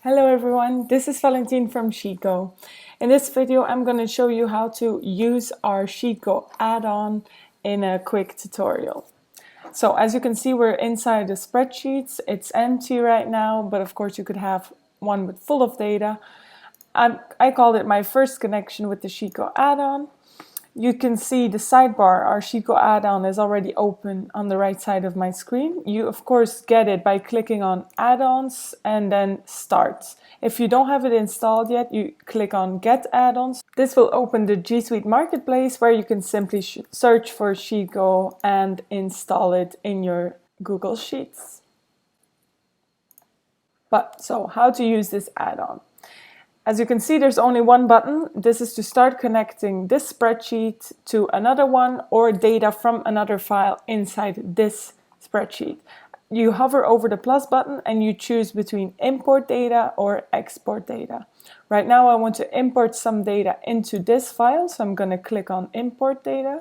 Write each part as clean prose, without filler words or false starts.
Hello everyone, this is Valentine from Sheetgo. In this video I'm going to show you how to use our Sheetgo add-on in a quick tutorial. So as you can see, we're inside the spreadsheets. It's empty right now, but of course you could have one with full of data. I called it my first connection with the Sheetgo add-on. You can see the sidebar, our Sheetgo add-on is already open on the right side of my screen. You of course get it by clicking on add-ons and then start. If you don't have it installed yet, you click on get add-ons. This will open the G Suite Marketplace where you can simply search for Sheetgo and install it in your Google Sheets. So how to use this add-on? As you can see, there's only one button. This is to start connecting this spreadsheet to another one or data from another file inside this spreadsheet. You hover over the plus button and you choose between import data or export data. Right now I want to import some data into this file, so I'm going to click on import data.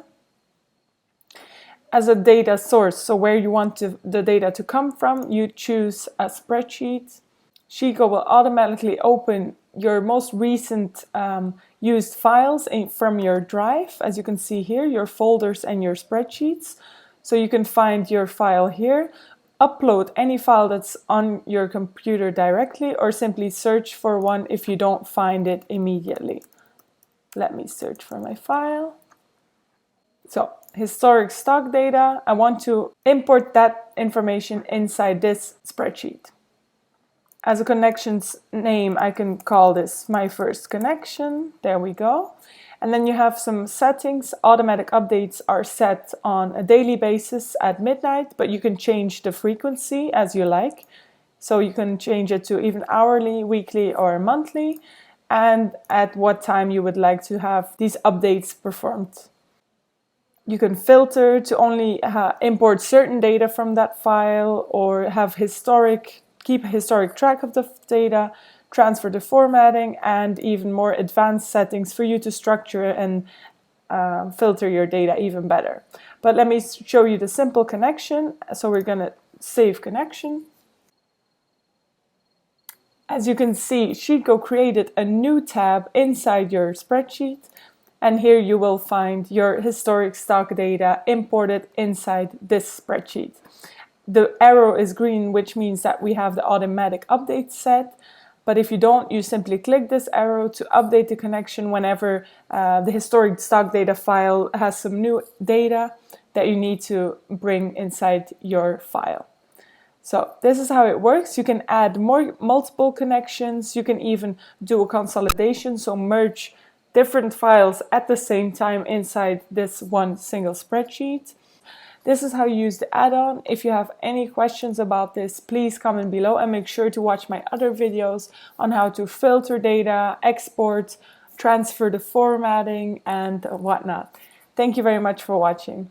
As a data source, so where you want the data to come from, you choose a spreadsheet. Sheetgo will automatically open your most recent used files from your drive. As you can see here, your folders and your spreadsheets. So you can find your file here, upload any file that's on your computer directly, or simply search for one if you don't find it immediately. Let me search for my file. So historic stock data, I want to import that information inside this spreadsheet. As a connection's name, I can call this my first connection. There we go. And then you have some settings. Automatic updates are set on a daily basis at midnight, but you can change the frequency as you like. So you can change it to even hourly, weekly, or monthly, and at what time you would like to have these updates performed. You can filter to only import certain data from that file, or have keep a historic track of the data, transfer the formatting, and even more advanced settings for you to structure and filter your data even better. But let me show you the simple connection. So we're going to save connection. As you can see, Sheetgo created a new tab inside your spreadsheet. And here you will find your historic stock data imported inside this spreadsheet. The arrow is green, which means that we have the automatic update set. But if you don't, you simply click this arrow to update the connection whenever the historic stock data file has some new data that you need to bring inside your file. So this is how it works. You can add multiple connections. You can even do a consolidation, so merge different files at the same time inside this one single spreadsheet. This is how you use the add-on. If you have any questions about this, please comment below and make sure to watch my other videos on how to filter data, export, transfer the formatting, and whatnot. Thank you very much for watching.